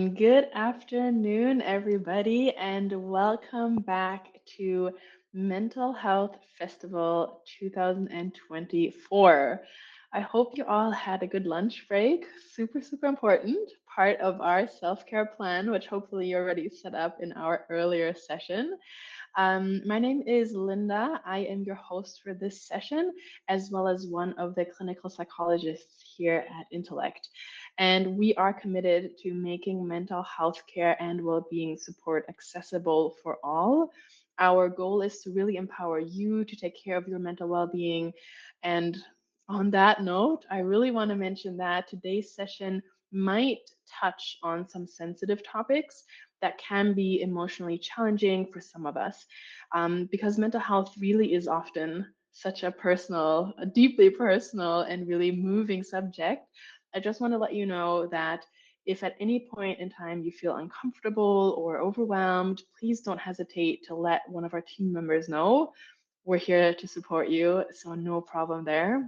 Good afternoon, everybody, and welcome back to Mental Health Festival 2024. I hope you all had a good lunch break. Super, super important part of our self care plan, which hopefully you already set up in our earlier session. My name is Linda. I am your host for this session, as well as one of the clinical psychologists here at Intellect. And we are committed to making mental health care and well being support accessible for all. Our goal is to really empower you to take care of your mental well being. And on that note, I really want to mention that today's session might touch on some sensitive topics that can be emotionally challenging for some of us, because mental health really is often such a personal, a deeply personal, and really moving subject. I just want to let you know that if at any point in time you feel uncomfortable or overwhelmed, please don't hesitate to let one of our team members know. We're here to support you, so no problem there.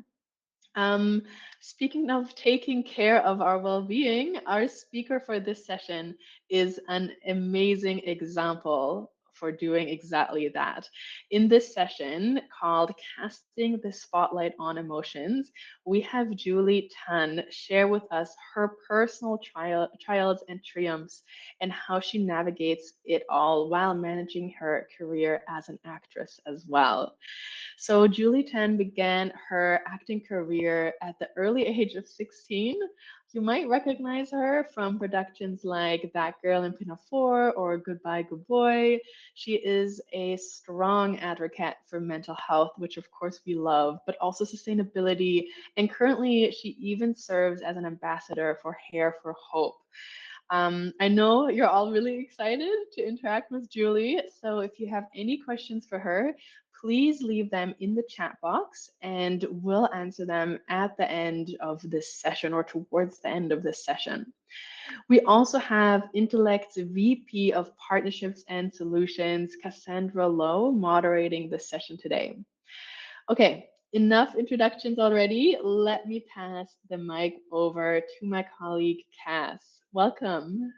Um, Speaking of taking care of our well being, our speaker for this session is an amazing example for doing exactly that. In this session called Casting the Spotlight on Emotions, we have Julie Tan share with us her personal trials and triumphs and how she navigates it all while managing her career as an actress as well. So Julie Chen began her acting career at the early age of 16. You might recognize her from productions like That Girl in Pinafore or Goodbye Good Boy. She is a strong advocate for mental health, which of course we love, but also sustainability. And currently, she even serves as an ambassador for Hair for Hope. I know you're all really excited to interact with Julie. So if you have any questions for her, please leave them in the chat box and we'll answer them at the end of this session or towards the end of this session. We also have Intellect's VP of Partnerships and Solutions, Cassandra Lowe, moderating this session today. Okay, enough introductions already. Let me pass the mic over to my colleague, Cass. Welcome.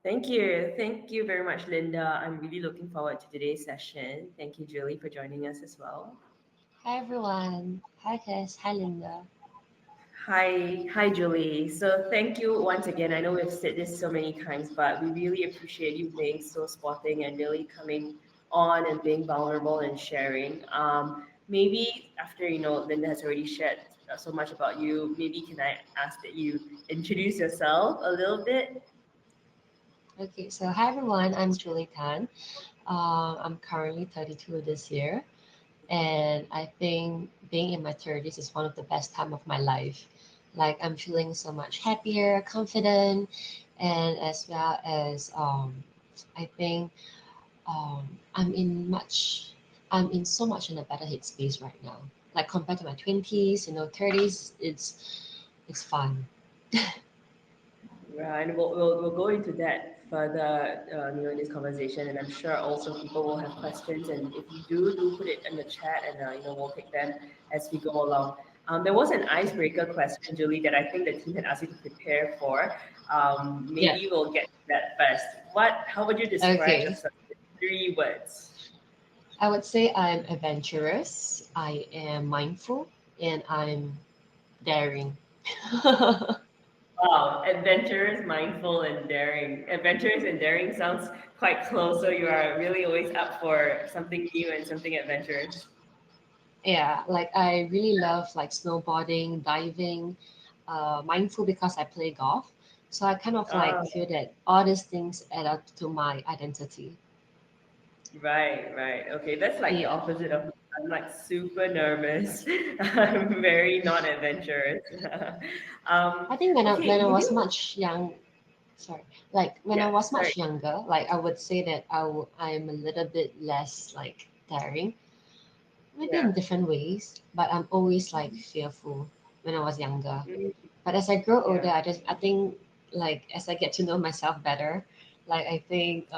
Thank you. Thank you very much, Linda. I'm really looking forward to today's session. Thank you, Julie, for joining us as well. Hi everyone. Hi Tess. Hi Linda. Hi, Julie. So thank you once again. I know we've said this so many times, but we really appreciate you being so sporting and really coming on and being vulnerable and sharing. Maybe after Linda has already shared so much about you, maybe can I ask that you introduce yourself a little bit? Okay, so hi everyone. I'm Julie Tan. I'm currently 32 this year, and I think being in my 30s is one of the best time of my life. Like I'm feeling so much happier, confident, and as well as I think I'm in so much in a better headspace right now. Like compared to my 20s, 30s, it's fun. Right, and we'll go into that further, in this conversation, and I'm sure also people will have questions, and if you do put it in the chat, and we'll take them as we go along. There was an icebreaker question, Julie, that I think the team had asked you to prepare for. Yeah. Maybe we'll get to that first. How would you describe Okay. yourself in 3 words? I would say I'm adventurous, I am mindful, and I'm daring. Wow, adventurous, mindful, and daring. Adventurous and daring sounds quite close. So you are really always up for something new and something adventurous. Yeah, like I really love like snowboarding, diving, mindful because I play golf. So I kind of like Ah, feel that all these things add up to my identity. right. Okay, that's like the Yeah. opposite of me. I'm like super nervous. I'm very not adventurous. I think when Okay, I would was you? much young, sorry, like when I Yeah, was sorry. much younger, like I would say that I'm a little bit less like daring, maybe in Yeah. different ways, but I'm always like fearful when I was younger. Mm, But as I grow older, yeah. I think like as I get to know myself better, like I think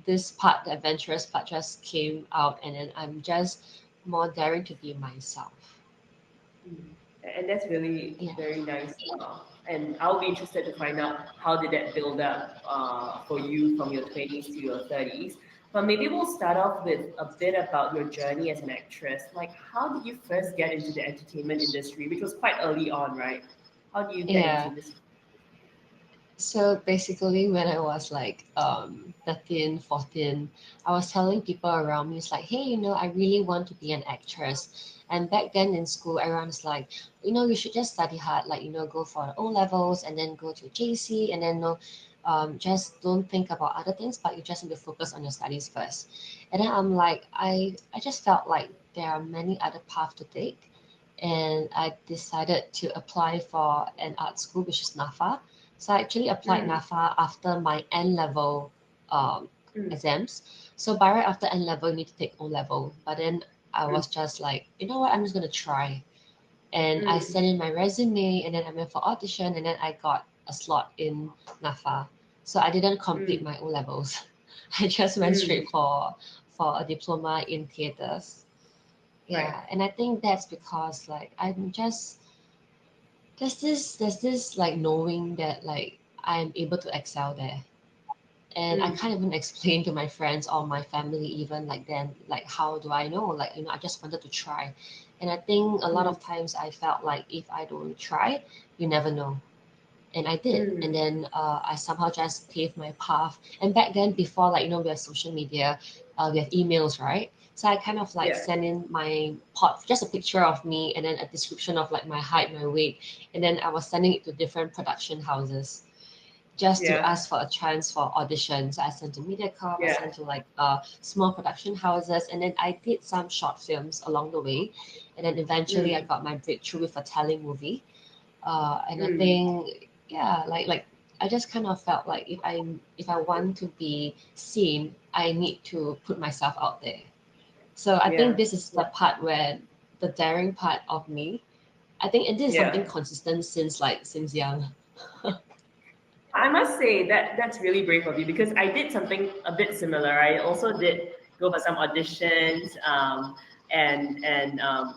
this part, the adventurous part, just came out, and then I'm just more daring to be myself. Mm. And that's really Yeah. very nice. And I'll be interested to find out how did that build up for you from your 20s to your 30s. But maybe we'll start off with a bit about your journey as an actress. Like, how did you first get into the entertainment industry, which was quite early on, right? How do you get into Yeah. this? So basically, when I was like 13, 14, I was telling people around me, it's like, hey, I really want to be an actress. And back then in school, everyone's like, you should just study hard, like, go for O levels and then go to JC and then, just don't think about other things, but you just need to focus on your studies first. And then I'm like, I just felt like there are many other paths to take. And I decided to apply for an art school, which is NAFA. So I actually applied Mm, NAFA after my N level mm, exams. So by right after N level, you need to take O level. But then I mm, was just like, you know what, I'm just gonna try. And I mm, sent in my resume, and then I went for audition, and then I got a slot in NAFA. So I didn't complete mm, my O levels. I just went mm. straight for a diploma in theaters. Right. Yeah, and I think that's because like I'm just there's this like knowing that like I'm able to excel there. And I Mm, can't even explain to my friends or my family even like then like how do I know? Like, I just wanted to try. And I think a lot mm, of times I felt like if I don't try, you never know. And I did. And mm. then I somehow just paved my path. And back then, before like we have social media, we have emails, right? So I kind of like Yeah. send in my pot, just a picture of me, and then a description of like my height, my weight, and then I was sending it to different production houses just to Yeah. ask for a chance for auditions. I sent to MediaCorp, I Yeah. sent to like small production houses, and then I did some short films along the way, and then eventually I Mm, got my breakthrough with a telling movie. And I mm. think, yeah, like I just kind of felt like if I want to be seen, I need to put myself out there. So I think Yeah. this is the Yeah. part where the daring part of me. I think, and this is something Yeah. consistent since young. I must say that that's really brave of you because I did something a bit similar. I also did go for some auditions, and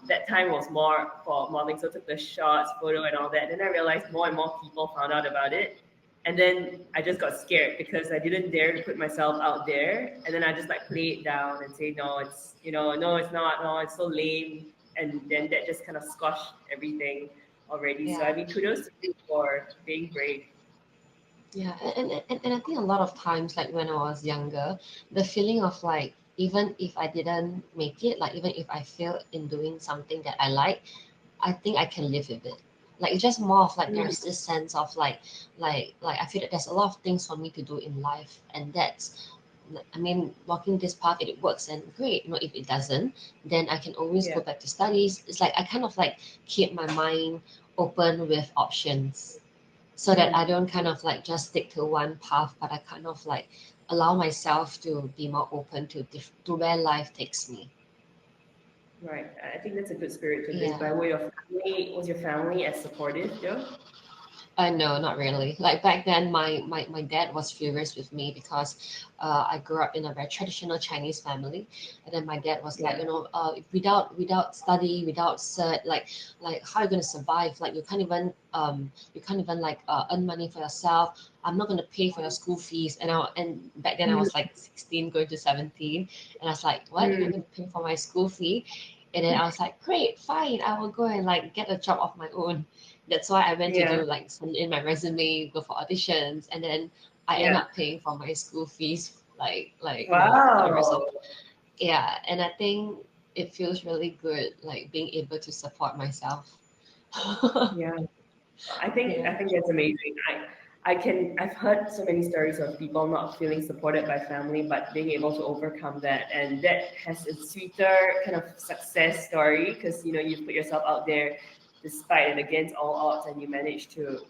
that time was more for modeling, so I took the shots, photo, and all that. Then I realized more and more people found out about it, and then I just got scared because I didn't dare to put myself out there, and then I just like play it down and say no, it's no, it's not, no, it's so lame, and then that just kind of squashed everything already. So I Yeah. mean, kudos to you for being brave. Yeah, and I think a lot of times, like when I was younger, the feeling of like, even if I didn't make it, like even if I fail in doing something that I like, I think I can live with it. Like it's just more of like Mm, there's this sense of like I feel that there's a lot of things for me to do in life, and that's I mean, walking this path, if it works, and great. If it doesn't, then I can always yeah. go back to studies. It's like I kind of like keep my mind open with options so that I Mm, don't kind of like just stick to one path, but I kind of like allow myself to be more open to where life takes me. right. I think that's a good spirit to live Yeah. by. Was your family as supportive, Joe? No, not really. Like back then, my dad was furious with me because I grew up in a very traditional Chinese family, and then my dad was like, Yeah. without study, without cert, like how are you gonna survive? Like you can't even like earn money for yourself. I'm not gonna pay for your school fees. And back then I Mm, was like 16, going to 17, and I was like, what? You're not mm, gonna pay for my school fee? And then I was like, great, fine, I will go and like get a job of my own. That's why I went to yeah. do like send in my resume, go for auditions, and then I end Yeah. up paying for my school fees for the rest of Wow. yeah. And I think it feels really good like being able to support myself. Yeah. I think Yeah. that's amazing. I've heard so many stories of people not feeling supported by family, but being able to overcome that, and that has a sweeter kind of success story because you put yourself out there despite and against all odds, and you manage to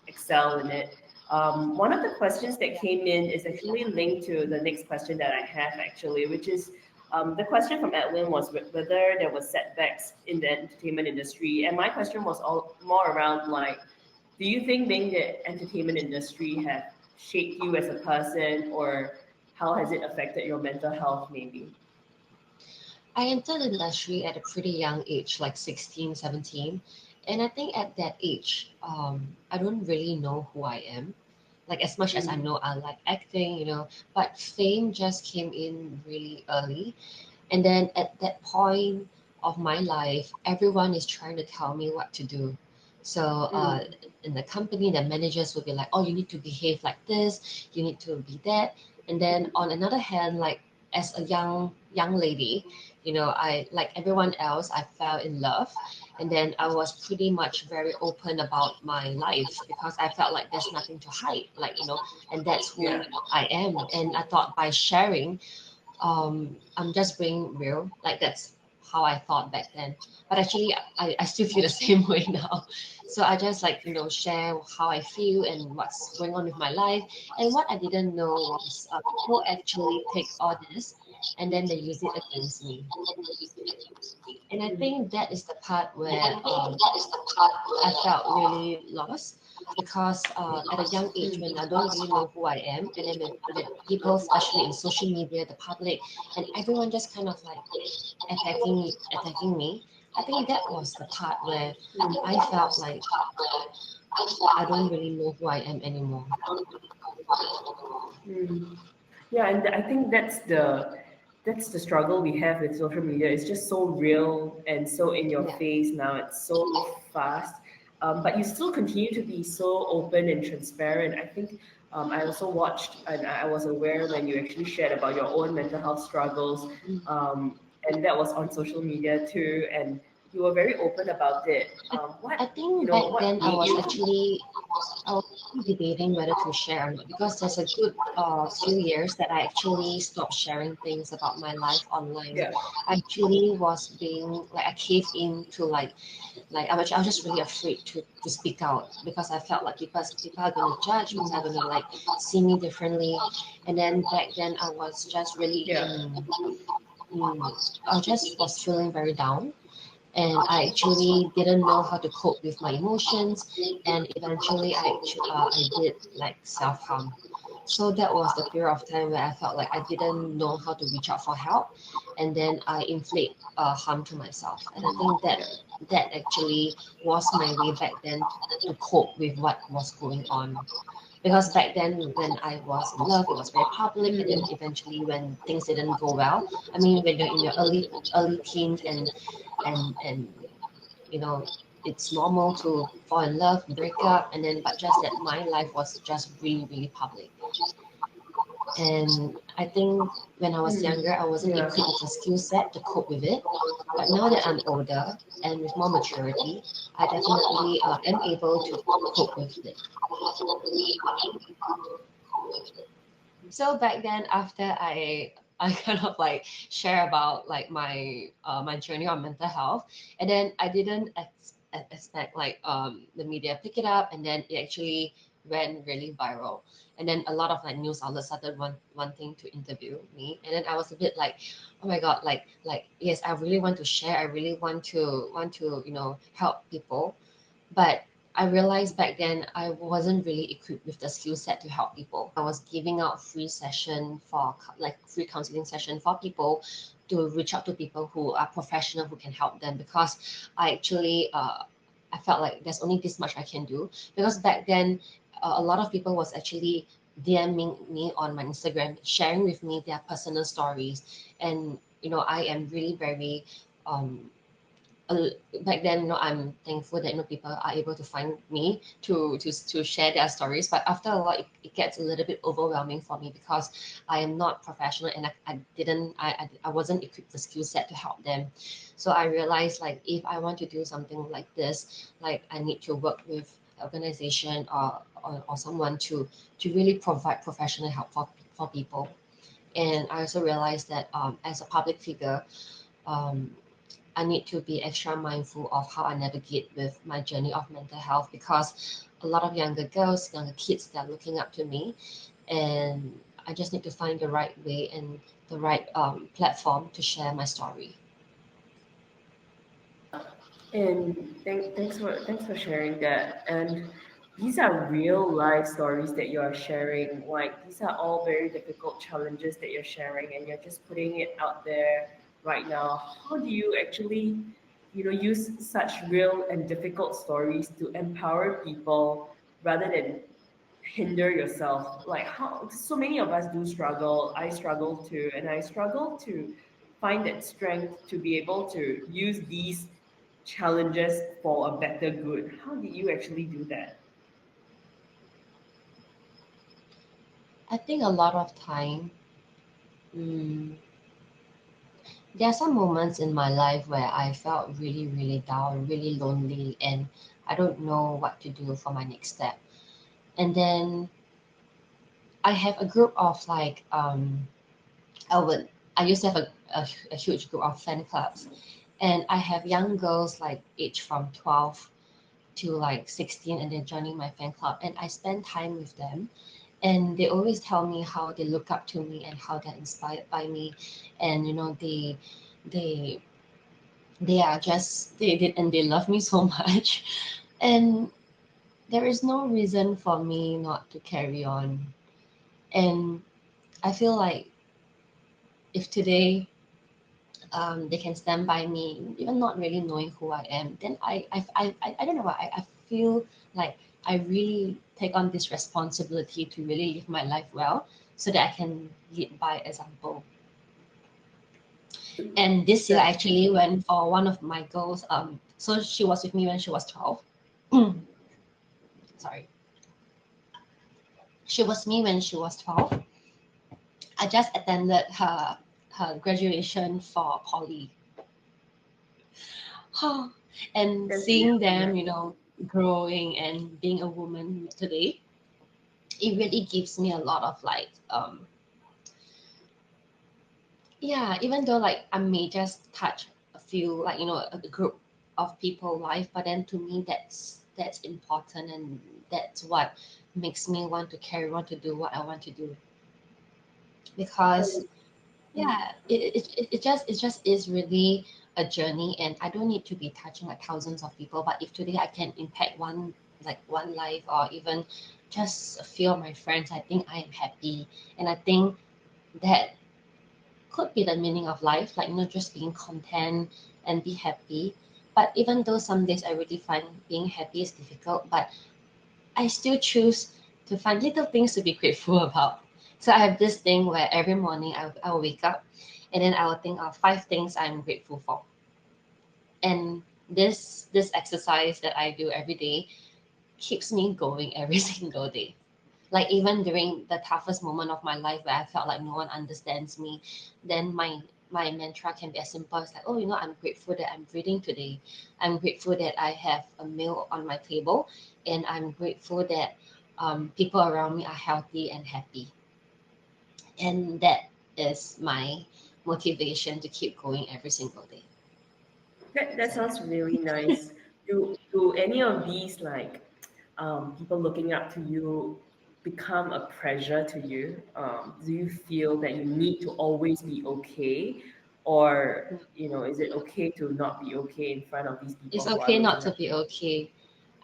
excel in it. One of the questions that came in is actually linked to the next question that I have actually, which is the question from Edwin was whether there was setbacks in the entertainment industry, and my question was all more around like, do you think being the entertainment industry have shaped you as a person, or how has it affected your mental health, maybe? I entered the industry at a pretty young age, like 16, 17. And I think at that age, I don't really know who I am. Like as much as I know I like acting, but fame just came in really early. And then at that point of my life, everyone is trying to tell me what to do. So in the company, the managers will be like, "Oh, you need to behave like this. You need to be that." And then on another hand, like as a young lady, I like everyone else, I fell in love, and then I was pretty much very open about my life because I felt like there's nothing to hide, and that's who I am. And I thought by sharing I'm just being real. Like that's how I thought back then. But actually, I still feel the same way now. So I just like, share how I feel and what's going on with my life. And what I didn't know was people actually take all this and then they use it against me. And I think that is the part where I felt really lost because at a young age, when I don't really know who I am, and then when people, especially in social media, the public, and everyone just kind of like attacking me, I think that was the part where I felt like I don't really know who I am anymore. Yeah, and I think that's the struggle we have with social media. It's just so real and so in your Yeah. face now. It's so fast, but you still continue to be so open and transparent. I think I also watched and I was aware when you actually shared about your own mental health struggles, Mm. and that was on social media too. And you were very open about it. I, What I you think know? back What then made you? I was debating whether to share or not because there's a good few years that I actually stopped sharing things about my life online. Yeah. I actually was being like I caved into I was just really afraid to speak out because I felt like people are gonna judge, people are gonna like see me differently. And then back then I was just really Yeah. I just was feeling very down and I actually didn't know how to cope with my emotions, and eventually I did like self harm. So that was the period of time where I felt like I didn't know how to reach out for help, and then I inflict harm to myself. And I think that actually was my way back then to cope with what was going on. Because back then, when I was in love, it was very public, and then eventually, when things didn't go well, I mean, when you're in your early teens and it's normal to fall in love, break up, and then but just that my life was just really really public. And I think when I was younger, I wasn't Yeah. equipped with a skill set to cope with it. But now that I'm older and with more maturity, I definitely am able to cope with it. So back then, after I kind of like share about like my journey on mental health, and then I didn't expect like the media pick it up, and then it actually went really viral, and then a lot of like news outlets started wanting to interview me, and then I was a bit like, oh my god, like yes, I really want to share, I really want to help people, but I realized back then I wasn't really equipped with the skill set to help people. I was giving out free session for like free counseling session for people to reach out to people who are professional who can help them because I actually I felt like there's only this much I can do because back then a lot of people was actually DMing me on my Instagram, sharing with me their personal stories, and I am really very um uh, back then, I'm thankful that people are able to find me to share their stories. But after a while, it gets a little bit overwhelming for me because I am not professional and I wasn't equipped the skill set to help them. So I realized like if I want to do something like this, like I need to work with organization or someone to really provide professional help for people. And I also realized that as a public figure, um, I need to be extra mindful of how I navigate with my journey of mental health because a lot of younger girls, younger kids, they're looking up to me, and I just need to find the right way and the right platform to share my story. And thanks for sharing that. And these are real life stories that you are sharing. Like these are all very difficult challenges that you're sharing, and you're just putting it out there right now. How do you actually use such real and difficult stories to empower people rather than hinder yourself. Like how so many of us do struggle. I struggle too, and I struggle to find that strength to be able to use these challenges for a better good. How did you actually do that? I think a lot of time, mm, there are some moments in my life where I felt really, really down, really lonely, and I don't know what to do for my next step. And then I have a group of like, I would, I used to have a huge group of fan clubs, and I have young girls like age from 12 to like 16, and they're joining my fan club, and I spend time with them, and they always tell me how they look up to me and how they're inspired by me, and they they are just and they love me so much, and there is no reason for me not to carry on. And I feel like if today they can stand by me even not really knowing who I am, then I don't know why I feel like I really take on this responsibility to really live my life well so that I can lead by example. And this year I That actually went for one of my girls, so she was with me when she was 12. Sorry, she was me when she was 12. I just attended her graduation for poly. And that's seeing really them, nice. growing and being a woman today, it really gives me a lot of like, yeah, even though like I may just touch a few, like, a group of people life, but then to me that's important, and that's what makes me want to carry on to do what I want to do. Because yeah, it just is really a journey, and I don't need to be touching like thousands of people, but if today I can impact one life, or even just a few of my friends, I think I am happy. And I think that could be the meaning of life, like, just being content and be happy. But even though some days I really find being happy is difficult, but I still choose to find little things to be grateful about. So I have this thing where every morning I'll wake up, and then I'll think of 5 things I'm grateful for. And this exercise that I do every day keeps me going every single day. Like even during the toughest moment of my life where I felt like no one understands me, then my mantra can be as simple as like, oh, I'm grateful that I'm breathing today. I'm grateful that I have a meal on my table, and I'm grateful that people around me are healthy and happy. And that is my motivation to keep going every single day. That So yeah. sounds really nice. Do any of these like people looking up to you become a pressure to you? Do you feel that you need to always be okay, or is it okay to not be okay in front of these It's people who are okay not looking to up? be okay.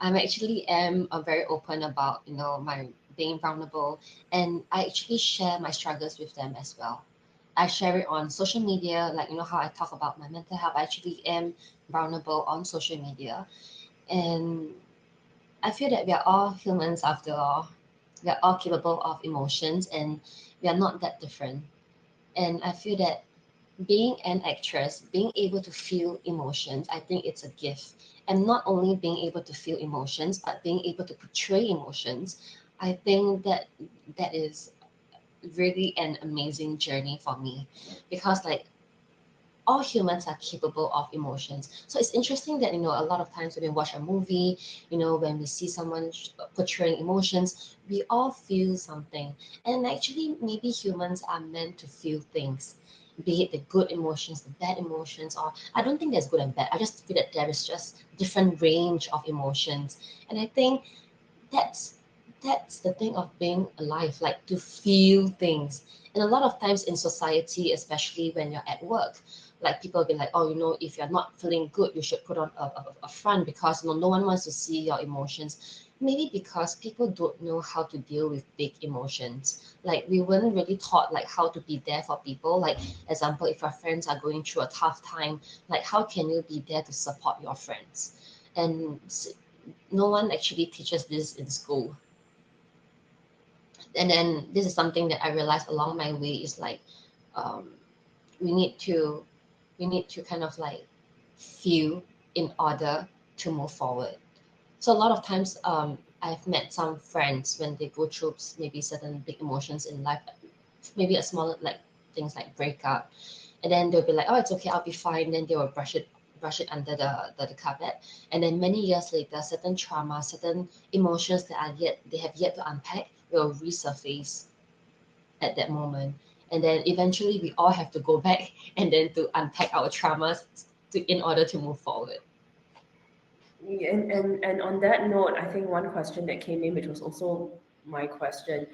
I'm actually am very open about my being vulnerable, and I actually share my struggles with them as well. I share it on social media, like how I talk about my mental health. I actually am vulnerable on social media, and I feel that we are all humans after all. We are all capable of emotions, and we are not that different. And I feel that being an actress, being able to feel emotions, I think it's a gift. And not only being able to feel emotions, but being able to portray emotions, I think that is really an amazing journey for me, because like all humans are capable of emotions. So it's interesting that a lot of times when we watch a movie, when we see someone portraying emotions, we all feel something. And actually, maybe humans are meant to feel things, be it the good emotions, the bad emotions, or I don't think there's good and bad. I just feel that there is just different range of emotions, and I think that's that's the thing of being alive, like to feel things. And a lot of times in society, especially when you're at work, like people will be like, oh, if you're not feeling good, you should put on a front, because no one wants to see your emotions. maybe because people don't know how to deal with big emotions. Like we weren't really taught like how to be there for people. Like example, if your friends are going through a tough time, like how can you be there to support your friends? And no one actually teaches this in school. And then this is something that I realized along my way is like um, we need to kind of like feel in order to move forward. So a lot of times, I've met some friends when they go through maybe certain big emotions in life, maybe a smaller like things like breakup, and then they'll be like, "Oh, it's okay, I'll be fine." Then they will brush it under the carpet, and then many years later, certain trauma, certain emotions that are yet they have yet to unpack will resurface at that moment, and then eventually we all have to go back and then to unpack our traumas in order to move forward. And on that note, I think one question that came in, which was also my question,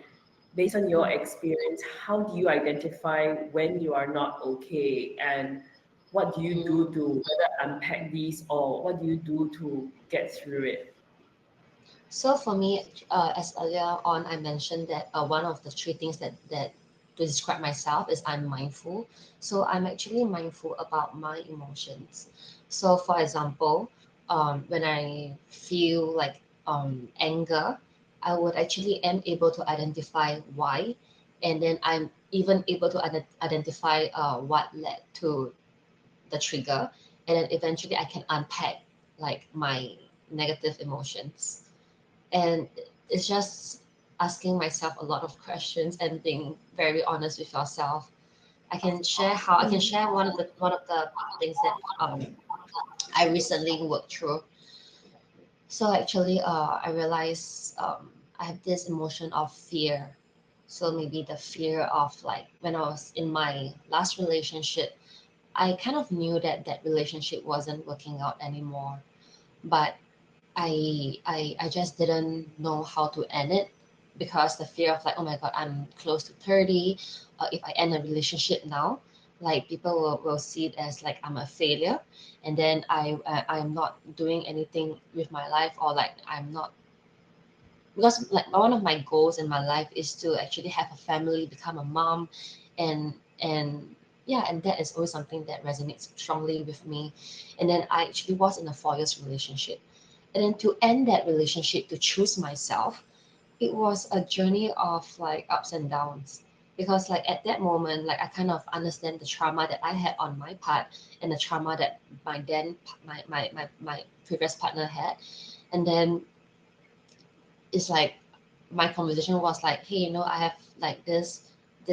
based on your experience, how do you identify when you are not okay, and what do you do to whether unpack these, or what do you do to get through it? So for me, as earlier on, I mentioned that one of the three things that to describe myself is I'm mindful. So I'm actually mindful about my emotions. So for example, when I feel like anger, I would actually am able to identify why, and then I'm even able to identify what led to the trigger, and then eventually I can unpack like my negative emotions. And it's just asking myself a lot of questions and being very honest with yourself. I can share one of the things that I recently worked through. So actually, I realized I have this emotion of fear. So maybe the fear of like when I was in my last relationship, I kind of knew that that relationship wasn't working out anymore, but I just didn't know how to end it because the fear of like, oh my god, I'm close to 30. If I end a relationship now, like people will see it as like I'm a failure, and then I'm not doing anything with my life, or like I'm not, because like one of my goals in my life is to actually have a family, become a mom, and yeah, and that is always something that resonates strongly with me. And then I actually was in a 4 years relationship, and then to end that relationship, to choose myself, it was a journey of like ups and downs, because like at that moment, like I kind of understand the trauma that I had on my part, and the trauma that my previous partner had. And then it's like my conversation was like, hey, I have like this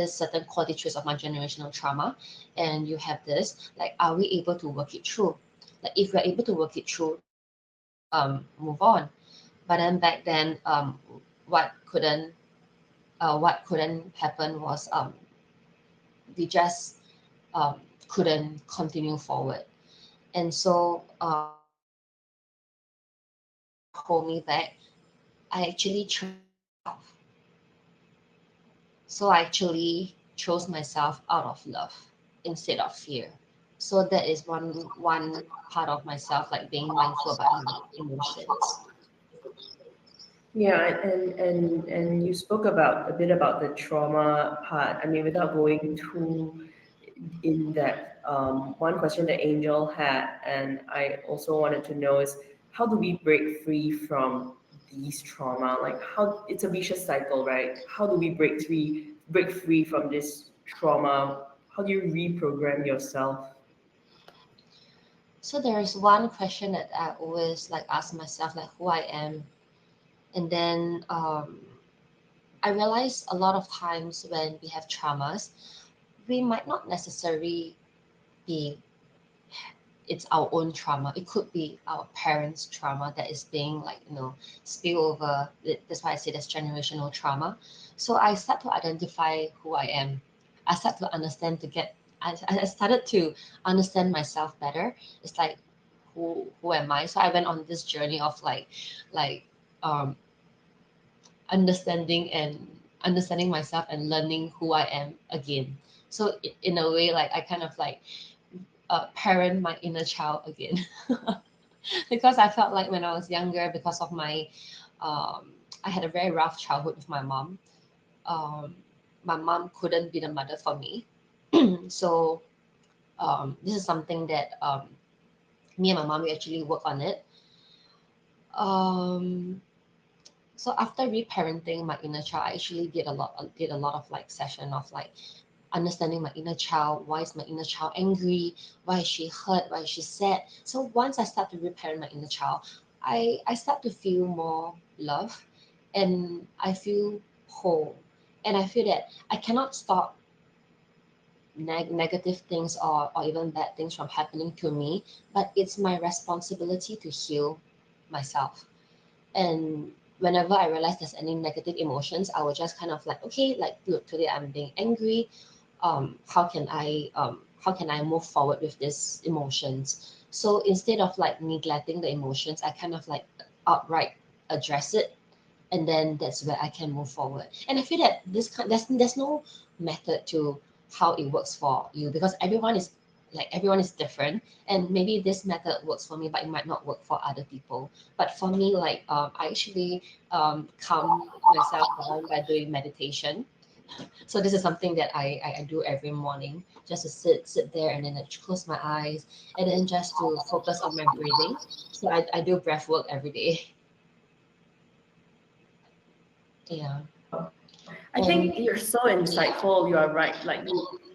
certain quality traits of my generational trauma, and you have this, like, are we able to work it through? Like if we're able to work it through, move on. But then back then, what couldn't what couldn't happen was we just couldn't continue forward. And so hold me back, I actually chose myself. So I actually chose myself out of love instead of fear. So that is one part of myself, like being mindful about my emotions. Yeah, and you spoke about a bit about the trauma part. I mean, without going too in depth, one question that Angel had, and I also wanted to know, is how do we break free from these trauma? Like how it's a vicious cycle, right? How do we break free from this trauma? How do you reprogram yourself? So there is one question that I always like ask myself, like who I am. And then I realize a lot of times when we have traumas, we might not necessarily be it's our own trauma. It could be our parents' trauma that is being like, spill over. That's why I say that's generational trauma. So I start to identify who I am. I start to understand to get I started to understand myself better. It's like who am I? So I went on this journey of like um understanding and understanding myself and learning who I am again. So in a way, like I kind of like parent my inner child again. Because I felt like when I was younger, because of my I had a very rough childhood with my mom. My mom couldn't be the mother for me. So this is something that me and my mom, we actually work on it. So after reparenting my inner child, I actually did a lot of like session of like understanding my inner child. Why is my inner child angry? Why is she hurt? Why is she sad? So once I start to reparent my inner child, I start to feel more love, and I feel whole, and I feel that I cannot stop negative things or even bad things from happening to me, but it's my responsibility to heal myself. And whenever I realize there's any negative emotions, I will just kind of like, okay, like look, today I'm being angry. How can I move forward with these emotions? So instead of like neglecting the emotions, I kind of like outright address it, and then that's where I can move forward. And I feel that there's no method to how it works for you, because everyone is different, and maybe this method works for me but it might not work for other people. But for me, like I actually calm myself down by doing meditation. So this is something that I do every morning, just to sit there and then I close my eyes and then just to focus on my breathing. So I do breath work every day. Yeah. I And think you're so insightful. You are right. Like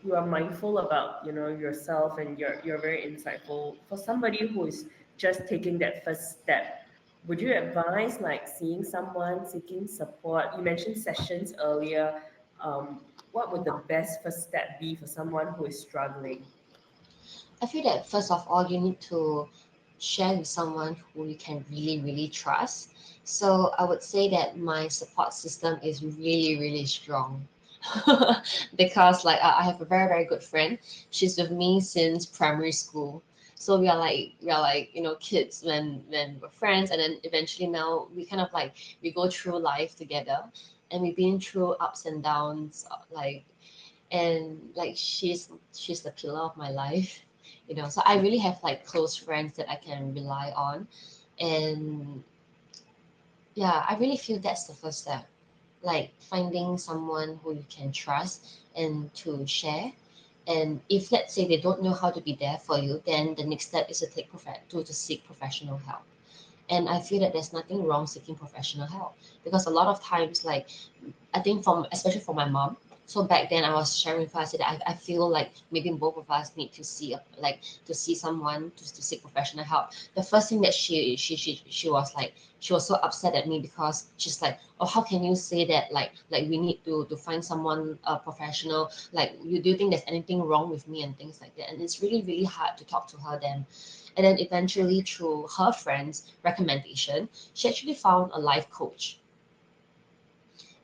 you are mindful about yourself, and you're very insightful. For somebody who is just taking that first step, would you advise like seeing someone, seeking support? You mentioned sessions earlier. What would the best first step be for someone who is struggling? I feel that first of all, you need to share with someone who you can really, really trust. So I would say that my support system is really, really strong. Because like I have a very, very good friend. She's with me since primary school. So we are like kids when we're friends, and then eventually now we kind of like we go through life together, and we've been through ups and downs, like, and like she's the pillar of my life. So I really have like close friends that I can rely on. And yeah, I really feel that's the first step, like finding someone who you can trust and to share. And if let's say they don't know how to be there for you, then the next step is to to seek professional help. And I feel that there's nothing wrong seeking professional help, because a lot of times, like, I think from especially for my mom. So back then, I was sharing with her. I said I feel like maybe both of us need to see to see someone to seek professional help. The first thing that she was like, she was so upset at me, because she's like, oh, how can you say that, like we need to find someone professional, like you do you think there's anything wrong with me and things like that. And it's really, really hard to talk to her then. And then eventually, through her friend's recommendation, she actually found a life coach.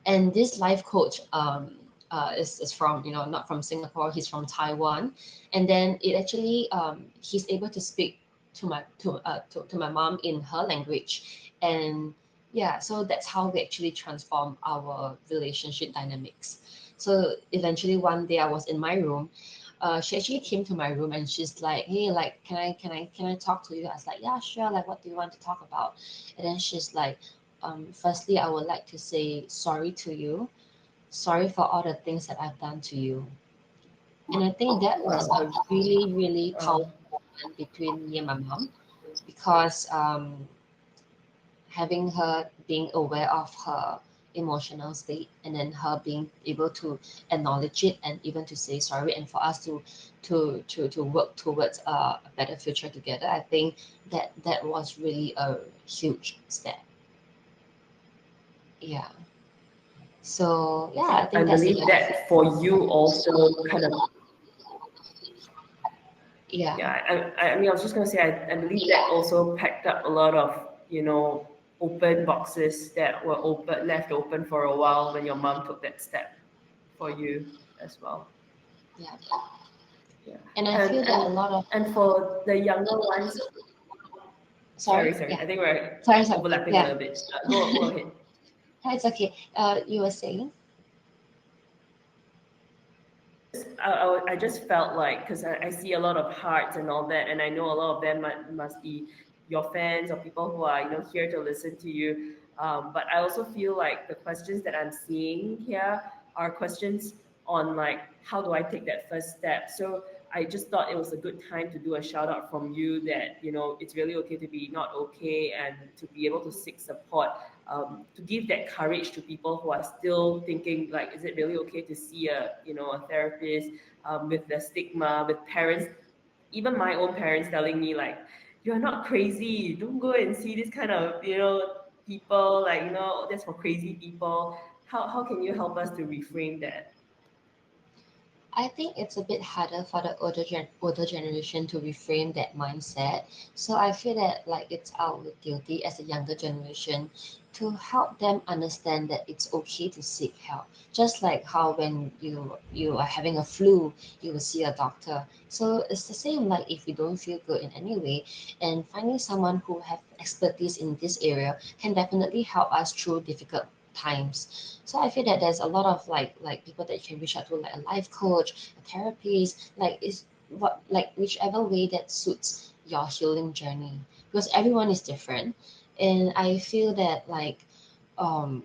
And this life coach is from, not from Singapore, he's from Taiwan. And then it actually he's able to speak to my mom in her language. And yeah, so that's how we actually transform our relationship dynamics. So eventually one day I was in my room. She actually came to my room and she's like, hey, like, can I talk to you? I was like, yeah, sure, like, what do you want to talk about? And then she's like, firstly, I would like to say sorry to you. Sorry for all the things that I've done to you. And I think that was a really, really Uh, powerful moment between me and my mom, because having her being aware of her emotional state, and then her being able to acknowledge it and even to say sorry, and for us to work towards a better future together, I think that was really a huge step. Yeah. So yeah, I I think that's it. believe that for you also kind of, Yeah, yeah. I mean, I was just gonna say, I believe that also packed up a lot of open boxes that were left open for a while when your mom took that step for you as well. yeah. Yeah, And I and feel that a and lot of and for the younger ones, sorry, sorry, yeah, I think we're sorry, overlapping a yeah. little bit. Go ahead. It's okay. You were saying? I just felt like, because I see a lot of hearts and all that, and I know a lot of them must be your fans or people who are here to listen to you. But I also feel like the questions that I'm seeing here are questions on like, how do I take that first step? So I just thought it was a good time to do a shout out from you that, you know, it's really okay to be not okay and to be able to seek support, to give that courage to people who are still thinking like, is it really okay to see a, you know, a therapist, with the stigma, with parents, even my own parents telling me like, you're not crazy, don't go and see this kind of, you know, people, like, you know, that's for crazy people. How can you help us to reframe that? I think it's a bit harder for the older generation to reframe that mindset. So I feel that like it's our duty as a younger generation to help them understand that it's okay to seek help. Just like how when you are having a flu, you will see a doctor. So it's the same like if you don't feel good in any way, and finding someone who have expertise in this area can definitely help us through difficult times. So I feel that there's a lot of like people that you can reach out to, like a life coach, a therapist, like is what like whichever way that suits your healing journey, because everyone is different. And I feel that like um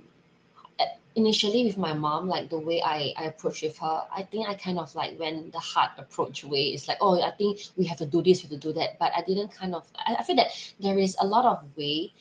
initially with my mom, like the way I approach with her, I think I kind of like when the hard approach way is like, oh, I think we have to do this, we have to do that. But I didn't kind of, I feel that there is a lot of way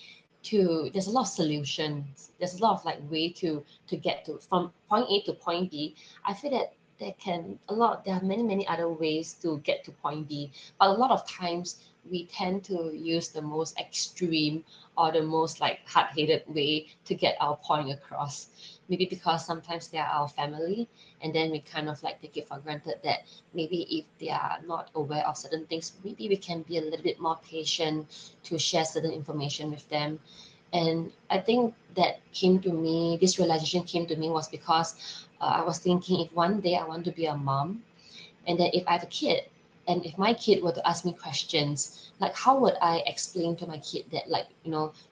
to, there's a lot of solutions. There's a lot of like way to get to from point A to point B. I feel that there are many other ways to get to point B. But a lot of times we tend to use the most extreme or the most like hard-headed way to get our point across. Maybe because sometimes they are our family, and then we kind of like take it for granted that maybe if they are not aware of certain things, maybe we can be a little bit more patient to share certain information with them. And I think that came to me, this realization came to me was because I was thinking if one day I want to be a mom, and then if I have a kid, and if my kid were to ask me questions, like how would I explain to my kid that, like,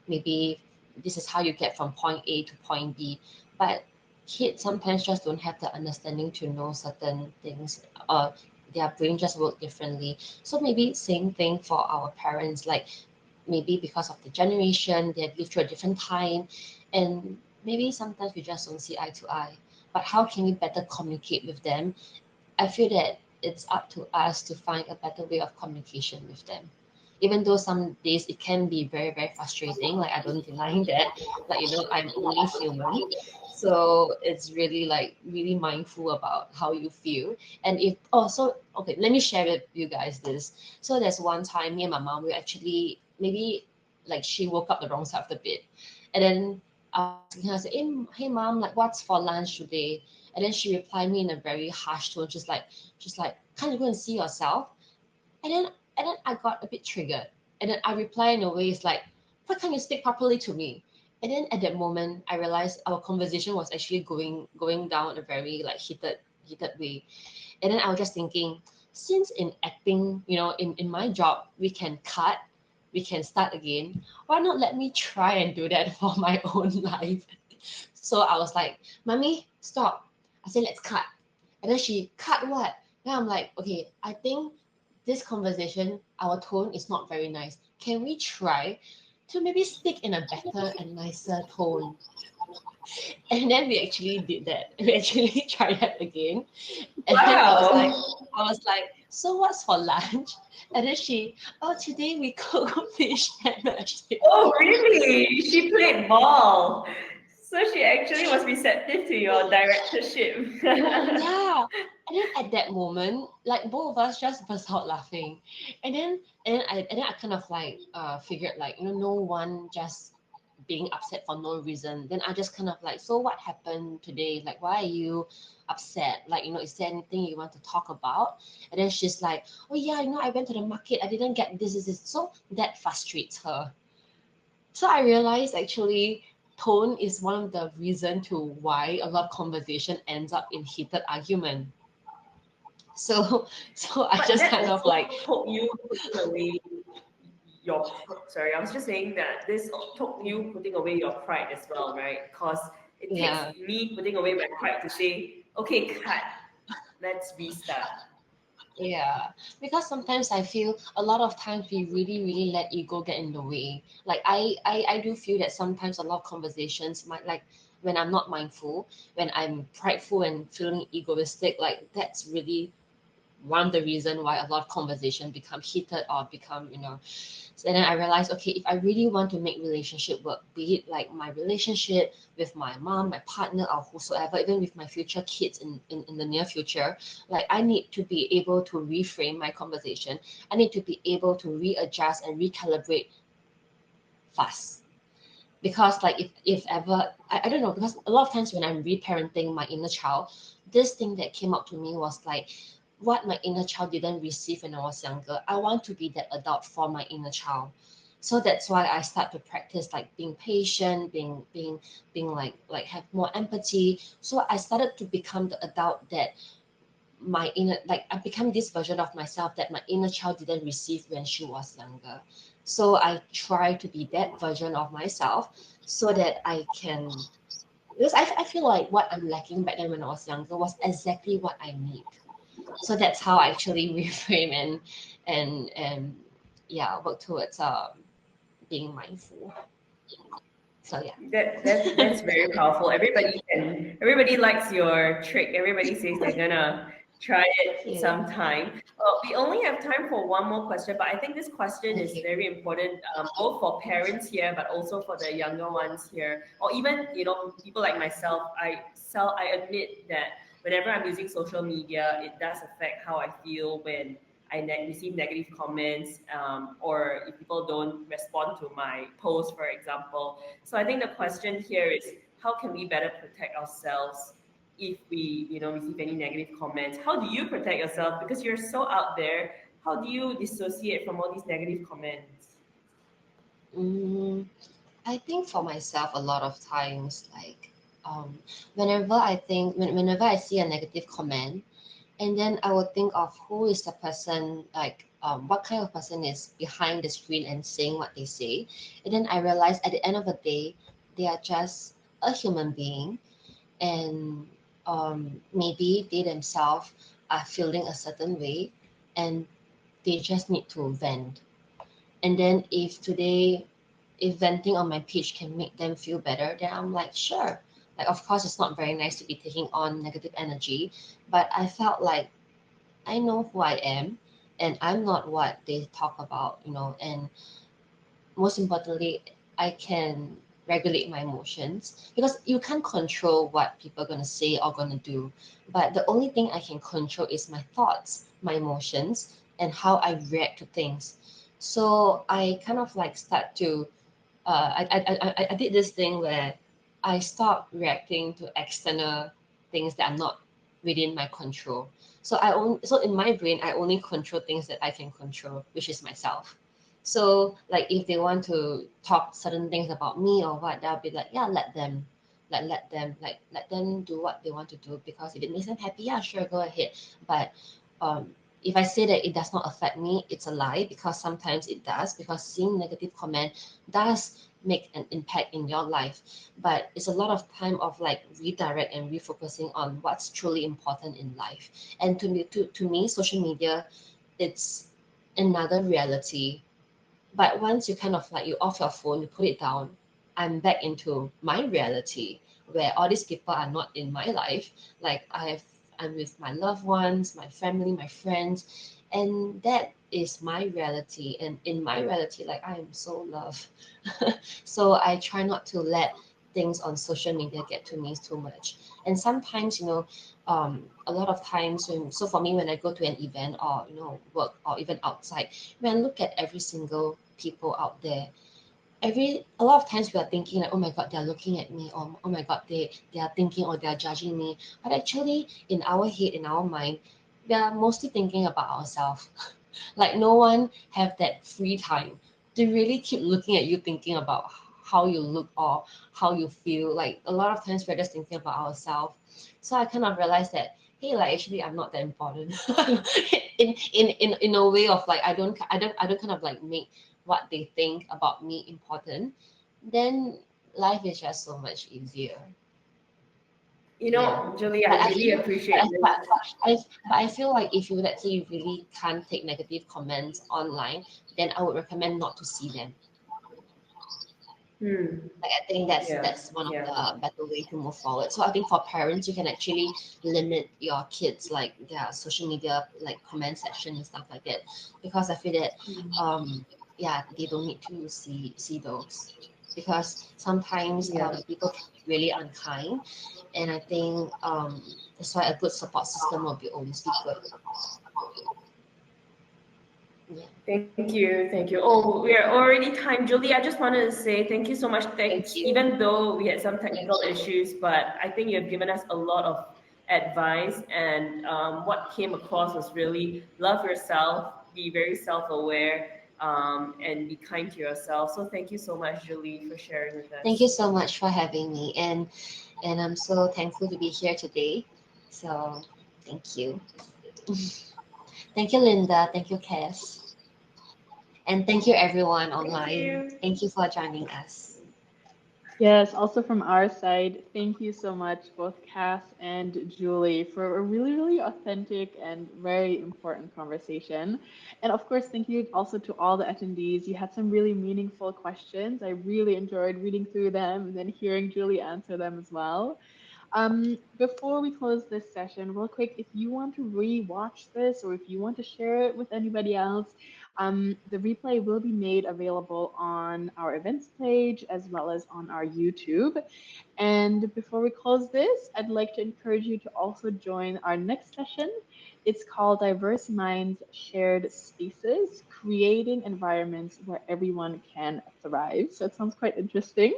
maybe this is how you get from point A to point B. But kids sometimes just don't have the understanding to know certain things, or their brain just work differently. So maybe same thing for our parents, like maybe because of the generation, they have lived through a different time, and maybe sometimes we just don't see eye to eye. But how can we better communicate with them? I feel that it's up to us to find a better way of communication with them. Even though some days it can be very frustrating, like I don't deny that. Like, I'm only human. So it's really like really mindful about how you feel. And if also okay, let me share with you guys this. So there's one time me and my mom we actually maybe like she woke up the wrong side of the bed. And then I was asking her, I said, hey mom, like what's for lunch today? And then she replied me in a very harsh tone, just like, can't you go and see yourself? And then I got a bit triggered. And then I replied in a way, it's like, why can't you speak properly to me? And then at that moment, I realized our conversation was actually going down a very like heated way. And then I was just thinking, since in acting, in my job, we can cut, we can start again. Why not let me try and do that for my own life? So I was like, Mommy, stop. I said, let's cut. And then she cut what? Then I'm like, okay, I think this conversation, our tone is not very nice. Can we try to maybe speak in a better and nicer tone? And then we actually did that. We actually tried that again. And then Wow. I was like, so what's for lunch? And then today we cook fish and Oh, vegetables. really? She played ball. So she actually was receptive to your directorship. Yeah. And then at that moment, like both of us just burst out laughing. And then I kind of like figured like, no one just being upset for no reason. Then I just kind of like, so what happened today? Like why are you upset? Like, is there anything you want to talk about? And then she's like, oh yeah, I went to the market, I didn't get this. So that frustrates her. So I realized actually tone is one of the reason to why a lot of conversation ends up in heated argument. So so I But just that kind of like, also took you putting away sorry, I was just saying that this took you putting away your pride as well, right? Because it takes yeah, me putting away my pride to say, okay, cut, let's restart. Yeah, because sometimes I feel a lot of times we really let ego get in the way. Like I do feel that sometimes a lot of conversations might, like, when I'm not mindful, when I'm prideful and feeling egoistic, like that's really one of the reason why a lot of conversation become heated or become, so then I realized, okay, if I really want to make relationship work, be it like my relationship with my mom, my partner, or whosoever, even with my future kids in the near future, like I need to be able to reframe my conversation. I need to be able to readjust and recalibrate fast. Because like if ever I don't know, because a lot of times when I'm reparenting my inner child, this thing that came up to me was like what my inner child didn't receive when I was younger. I want to be that adult for my inner child. So that's why I start to practice like being patient, being like have more empathy. So I started to become the adult that my inner, like I become this version of myself that my inner child didn't receive when she was younger. So I try to be that version of myself so that I can, because I feel like what I'm lacking back then when I was younger was exactly what I need. So that's how I actually reframe and yeah, work towards being mindful. So yeah. That's very powerful. Everybody likes your trick. Everybody says they're gonna try Thank it you. sometime. Well, we only have time for one more question, but I think this question is Okay. very important, both for parents here, but also for the younger ones here, or even people like myself. I admit that whenever I'm using social media, it does affect how I feel when receive negative comments, or if people don't respond to my post, for example. So I think the question here is, how can we better protect ourselves if we, receive any negative comments? How do you protect yourself? Because you're so out there. How do you dissociate from all these negative comments? Mm, I think for myself, a lot of times, like, whenever I think, whenever I see a negative comment, and then I would think of who is the person, like, what kind of person is behind the screen and saying what they say. And then I realize at the end of the day, they are just a human being, and maybe they themselves are feeling a certain way, and they just need to vent. And then if venting on my page can make them feel better, then I'm like, sure. Like, of course, it's not very nice to be taking on negative energy, but I felt like I know who I am, and I'm not what they talk about, and most importantly, I can regulate my emotions because you can't control what people are going to say or going to do. But the only thing I can control is my thoughts, my emotions, and how I react to things. So I kind of like start to, I did this thing where I stopped reacting to external things that are not within my control. So in my brain, I only control things that I can control, which is myself. So like if they want to talk certain things about me or what, I'll be like, yeah, let them do what they want to do because if it makes them happy, yeah, sure, go ahead. But if I say that it does not affect me, it's a lie because sometimes it does, because seeing negative comment does make an impact in your life. But it's a lot of time of like redirect and refocusing on what's truly important in life. And to me, social media, it's another reality. But once you kind of like you off your phone, you put it down, I'm back into my reality where all these people are not in my life. Like I'm with my loved ones, my family, my friends, and that is my reality. And in my reality, like I am so loved. So I try not to let things on social media get to me too much. And sometimes, a lot of times so for me when I go to an event or work or even outside, when I look at every single people out there, a lot of times we are thinking like, oh my god, they're looking at me, or oh my god, they are thinking or they're judging me. But actually in our head, in our mind, we are mostly thinking about ourselves. Like no one have that free time to really keep looking at you, thinking about how you look or how you feel. Like a lot of times we're just thinking about ourselves. So I kind of realized that, hey, like actually I'm not that important. In a way of like I don't kind of like make what they think about me important. Then life is just so much easier. know, Julie, But I I really feel, appreciate this. but I feel like if you, let's say, you really can't take negative comments online, then I would recommend not to see them. Like, I think Yeah, that's one of yeah. the better way to move forward. So I think for parents, you can actually limit your kids like their social media like comment section and stuff like that, because I feel that yeah, they don't need to see those, because sometimes Yeah. people can be really unkind, and I think that's why a good support system will be always be good. Yeah. Thank you, thank you. Oh, we are already time, Julie. I just wanted to say thank you so much. Thank Thanks, you. even though we had some technical issues, but I think you have given us a lot of advice, and what came across was really love yourself, be very self-aware, and be kind to yourself. So thank you so much, Julie, for sharing with Thank you us. so much for having me, and I'm so thankful to be here today. So thank you. Thank you, Linda. Thank you, Cass. And thank you, everyone Thank online. you. Thank you for joining us. Yes, also from our side, thank you so much, both Cass and Julie, for a really, really authentic and very important conversation. And of course, thank you also to all the attendees. You had some really meaningful questions. I really enjoyed reading through them and then hearing Julie answer them as well. Before we close this session, real quick, if you want to re-watch this or if you want to share it with anybody else, the replay will be made available on our events page as well as on our YouTube. And before we close this, I'd like to encourage you to also join our next session. It's called Diverse Minds Shared Spaces, Creating Environments Where Everyone Can Thrive. So it sounds quite interesting.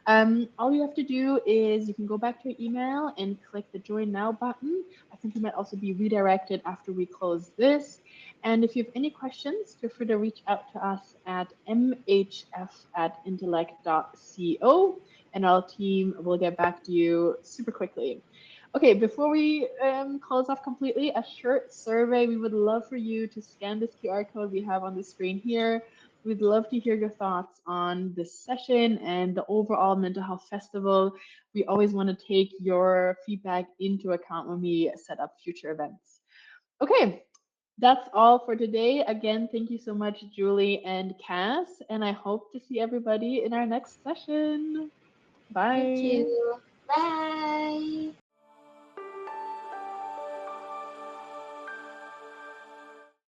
All you have to do is you can go back to your email and click the join now button. I think you might also be redirected after we close this. And if you have any questions, feel free to reach out to us at mhf@intellect.co, and our team will get back to you super quickly. Okay, before we close off completely, a short survey. We would love for you to scan this QR code we have on the screen here. We'd love to hear your thoughts on this session and the overall mental health festival. We always want to take your feedback into account when we set up future events. Okay, that's all for today. Again, thank you so much, Julie and Cass, and I hope to see everybody in our next session. Thank Bye. you. Bye.